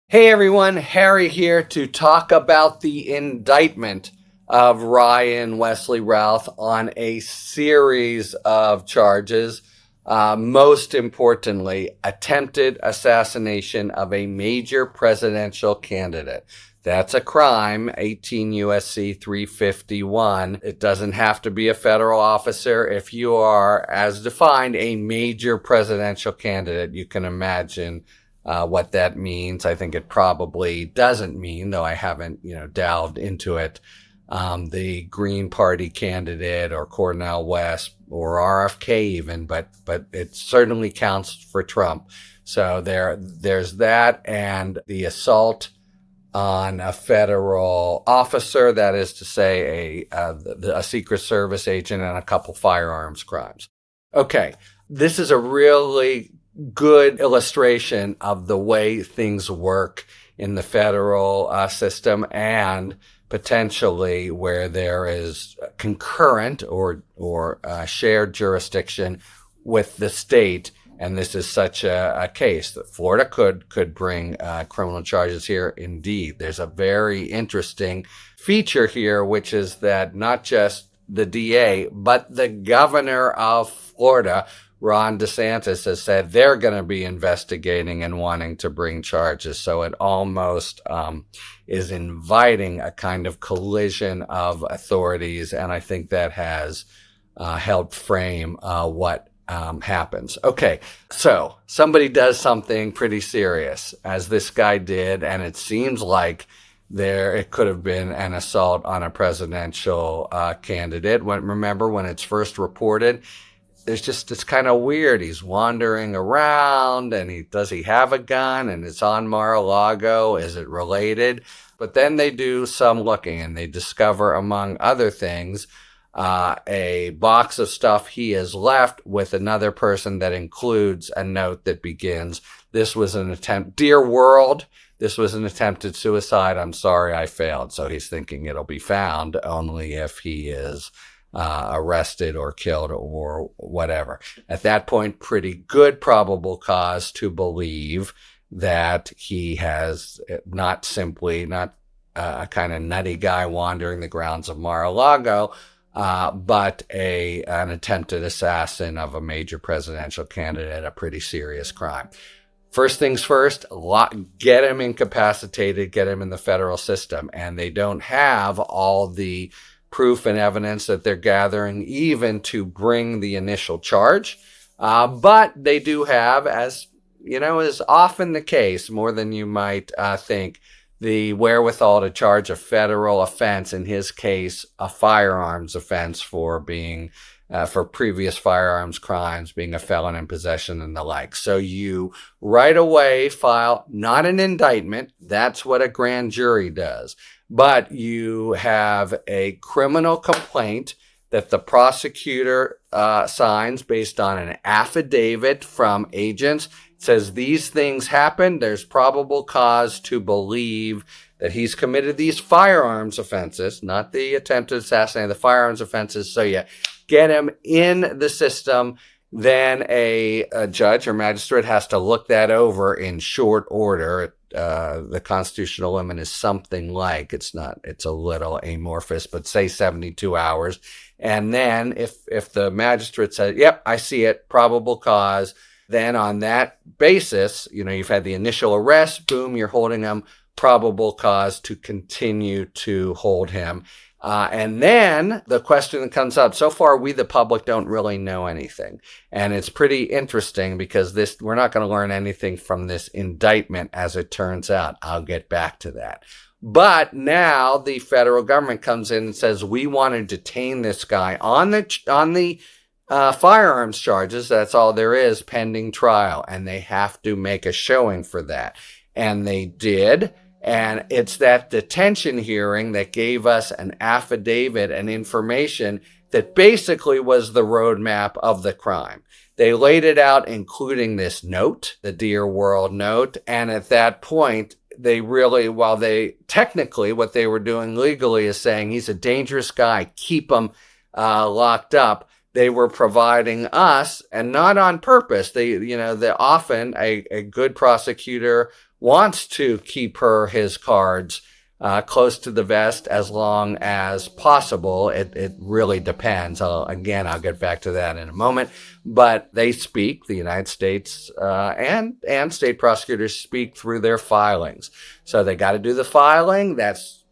Hey everyone, Harry here to talk about the indictment of Ryan Wesley Routh on a series of charges. Most importantly, attempted assassination of a major presidential candidate. That's a crime, 18 U.S.C. 351. It doesn't have to be a federal officer. If you are, as defined, a major presidential candidate, you can imagine what that means. I think it probably doesn't mean, though I haven't, delved into it, the Green Party candidate or Cornel West or RFK even, but it certainly counts for Trump. So there's that, and the assault on a federal officer, that is to say, a Secret Service agent, and a couple firearms crimes. Okay, this is a really good illustration of the way things work in the federal system, and potentially where there is concurrent or shared jurisdiction with the state. And this is such a case that Florida could bring criminal charges here. Indeed, there's a very interesting feature here, which is that not just the DA, but the governor of Florida, Ron DeSantis, has said they're going to be investigating and wanting to bring charges. So it almost is inviting a kind of collision of authorities. And I think that has helped frame what happens. Okay, so somebody does something pretty serious, as this guy did, and it seems like it could have been an assault on a presidential candidate. Remember when it's first reported, it's kind of weird. He's wandering around, and does he have a gun? And it's on Mar-a-Lago. Is it related? But then they do some looking, and they discover, among other things, a box of stuff he has left with another person that includes a note that begins, "This was an attempt, dear world, this was an attempted suicide. I'm sorry I failed." So he's thinking it'll be found only if he is arrested or killed or whatever. At that point, pretty good probable cause to believe that he has not a kind of nutty guy wandering the grounds of Mar-a-Lago, but an attempted assassin of a major presidential candidate, a pretty serious crime. First things first, get him incapacitated, get him in the federal system. And they don't have all the proof and evidence that they're gathering even to bring the initial charge. But they do have, as is often the case, more than you might think, the wherewithal to charge a federal offense, in his case, a firearms offense for previous firearms crimes, being a felon in possession and the like. So you right away file not an indictment. That's what a grand jury does. But you have a criminal complaint that the prosecutor signs based on an affidavit from agents. It says these things happened. There's probable cause to believe that he's committed these firearms offenses, not the attempted assassination, the firearms offenses. So you get him in the system. Then a judge or magistrate has to look that over in short order. The constitutional limit is something like, it's a little amorphous, but say 72 hours. And then if the magistrate says, yep, I see it, probable cause, then on that basis, you've had the initial arrest, boom, you're holding him, probable cause to continue to hold him. And then the question that comes up, so far we the public don't really know anything. And it's pretty interesting because we're not going to learn anything from this indictment, as it turns out. I'll get back to that. But now the federal government comes in and says, we want to detain this guy on the firearms charges. That's all there is, pending trial. And they have to make a showing for that. And they did. And it's that detention hearing that gave us an affidavit and information that basically was the roadmap of the crime. They laid it out, including this note, the Dear World note. And at that point, technically what they were doing legally is saying he's a dangerous guy, keep him locked up. They were providing us, and not on purpose. They often a good prosecutor wants to keep his cards close to the vest as long as possible. It really depends. I'll get back to that in a moment. But they speak, the United States and state prosecutors speak through their filings. So they got to do the filing. That's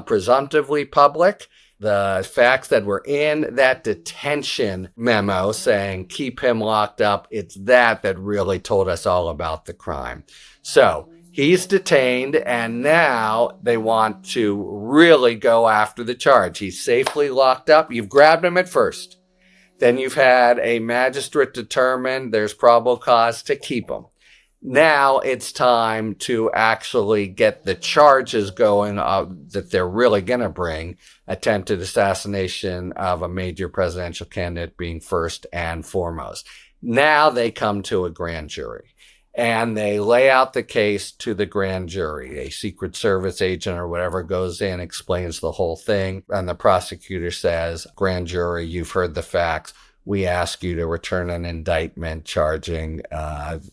presumptively public. The facts that were in that detention memo saying keep him locked up, it's that really told us all about the crime. So he's detained, and now they want to really go after the charge. He's safely locked up. You've grabbed him at first. Then you've had a magistrate determine there's probable cause to keep him. Now it's time to actually get the charges going that they're really going to bring. Attempted assassination of a major presidential candidate being first and foremost. Now they come to a grand jury and they lay out the case to the grand jury. A Secret Service agent or whatever goes in, explains the whole thing, and the prosecutor says, grand jury, you've heard the facts. We ask you to return an indictment charging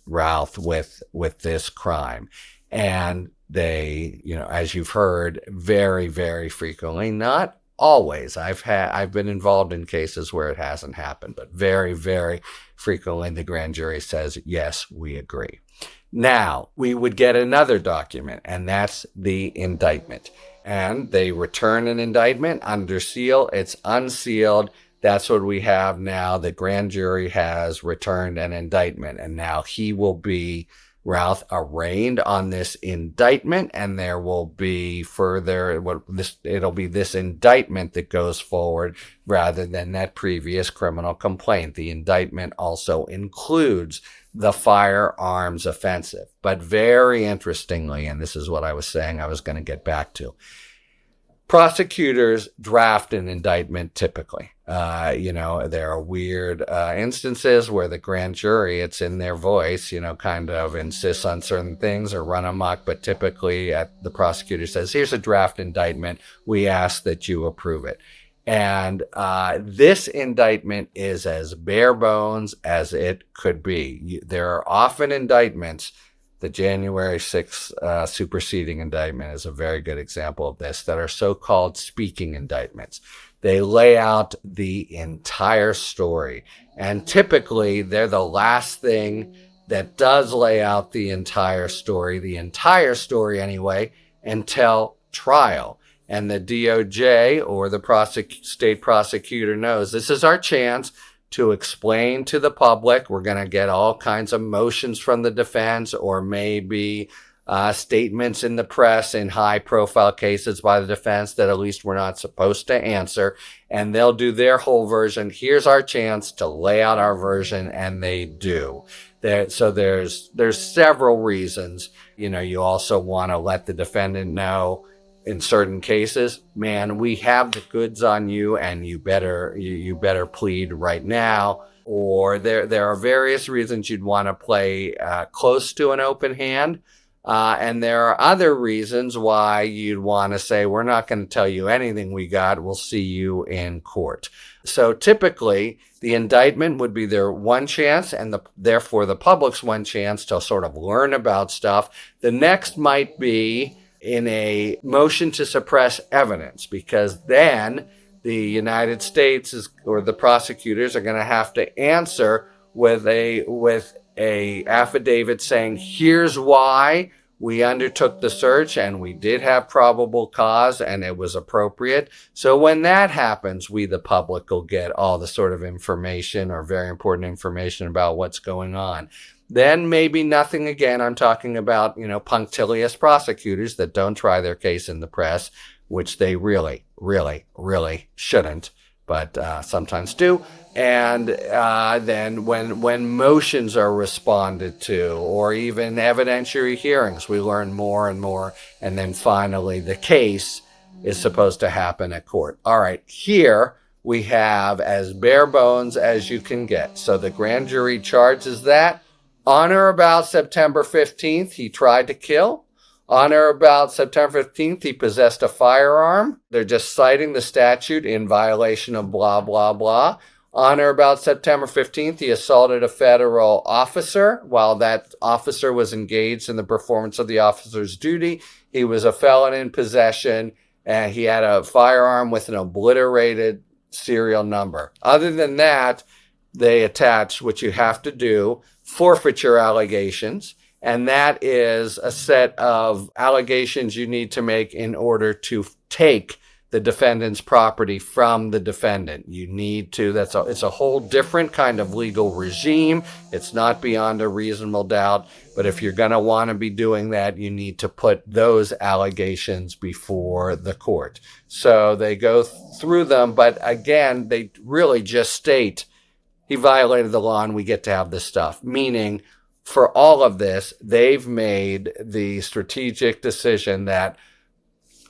Routh with this crime. And they, as you've heard, very, very frequently, not always. I've been involved in cases where it hasn't happened, but very, very frequently the grand jury says, yes, we agree. Now, we would get another document, and that's the indictment. And they return an indictment under seal. It's unsealed. That's what we have now. The grand jury has returned an indictment, and now he will be, Routh, arraigned on this indictment, and there will be it'll be this indictment that goes forward rather than that previous criminal complaint. The indictment also includes the firearms offensive. But very interestingly, and this is what I was saying I was going to get back to, prosecutors draft an indictment typically. There are weird instances where the grand jury, it's in their voice, kind of insists on certain things or run amok, but typically the prosecutor says, here's a draft indictment. We ask that you approve it. And this indictment is as bare bones as it could be. There are often indictments. The January 6th superseding indictment is a very good example of this, that are so-called speaking indictments. They lay out the entire story, and typically they're the last thing that does lay out the entire story anyway, until trial. And the DOJ or the state prosecutor knows this is our chance to explain to the public. We're going to get all kinds of motions from the defense, or maybe statements in the press in high-profile cases by the defense that at least we're not supposed to answer, and they'll do their whole version. Here's our chance to lay out our version, and they do. So there's several reasons. You also want to let the defendant know, in certain cases, man, we have the goods on you, and you better plead right now. Or there are various reasons you'd want to play close to an open hand. And there are other reasons why you'd want to say, we're not going to tell you anything we got. We'll see you in court. So typically, the indictment would be their one chance, and therefore the public's one chance to sort of learn about stuff. The next might be in a motion to suppress evidence, because then the United States or the prosecutors are going to have to answer with a affidavit saying, here's why we undertook the search and we did have probable cause and it was appropriate. So when that happens, we, the public, will get all the sort of information, or very important information, about what's going on. Then maybe nothing again. I'm talking about, punctilious prosecutors that don't try their case in the press, which they really, really, really shouldn't, but sometimes do. And then when motions are responded to, or even evidentiary hearings, we learn more and more. And then finally, the case is supposed to happen at court. All right, here we have as bare bones as you can get. So the grand jury charges that. On or about September 15th, he tried to kill. On or about September 15th, he possessed a firearm. They're just citing the statute in violation of blah, blah, blah. On or about September 15th, he assaulted a federal officer. While that officer was engaged in the performance of the officer's duty, he was a felon in possession, and he had a firearm with an obliterated serial number. Other than that, they attached, what you have to do, forfeiture allegations. And that is a set of allegations you need to make in order to take the defendant's property from the defendant. You need to, it's a whole different kind of legal regime. It's not beyond a reasonable doubt. But if you're going to want to be doing that, you need to put those allegations before the court. So they go through them. But again, they really just state he violated the law and we get to have this stuff. Meaning, for all of this, they've made the strategic decision that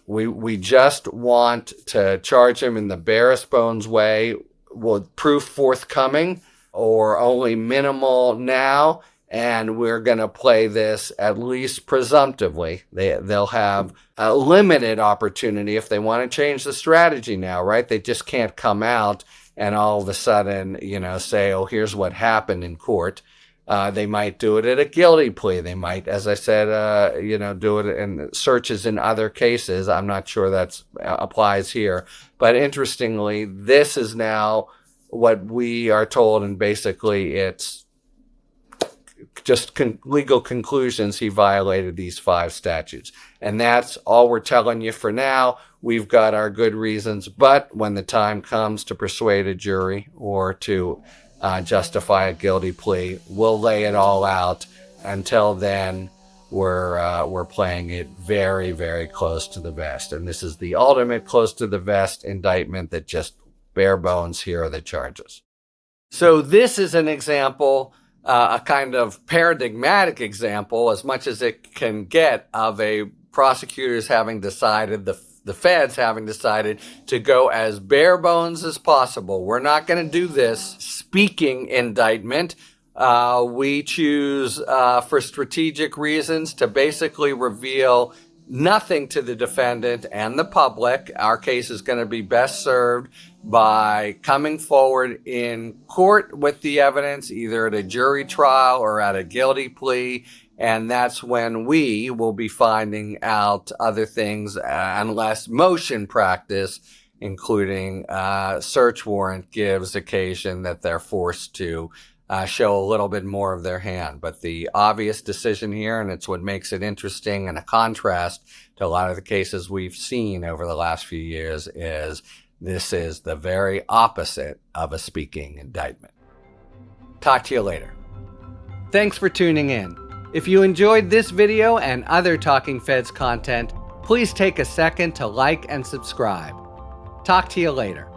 we just want to charge him in the barest bones way, with proof forthcoming or only minimal now, and we're going to play this at least presumptively. They'll have a limited opportunity if they want to change the strategy now, right? They just can't come out and all of a sudden, say, oh, here's what happened in court. They might do it at a guilty plea. They might, as I said, do it in searches in other cases. I'm not sure that applies here. But interestingly, this is now what we are told, and basically it's just legal conclusions. He violated these 5 statutes. And that's all we're telling you for now. We've got our good reasons. But when the time comes to persuade a jury or to justify a guilty plea, we'll lay it all out. Until then, we're playing it very, very close to the vest. And this is the ultimate close to the vest indictment that just bare bones, here are the charges. So this is an example, a kind of paradigmatic example, as much as it can get, of a prosecutors having decided, the feds having decided to go as bare bones as possible. We're not going to do this speaking indictment. We choose, for strategic reasons, to basically reveal nothing to the defendant and the public. Our case is going to be best served by coming forward in court with the evidence, either at a jury trial or at a guilty plea. And that's when we will be finding out other things, unless motion practice, including search warrant, gives occasion that they're forced to show a little bit more of their hand. But the obvious decision here, and it's what makes it interesting and a contrast to a lot of the cases we've seen over the last few years, is this is the very opposite of a speaking indictment. Talk to you later. Thanks for tuning in. If you enjoyed this video and other Talking Feds content, please take a second to like and subscribe. Talk to you later.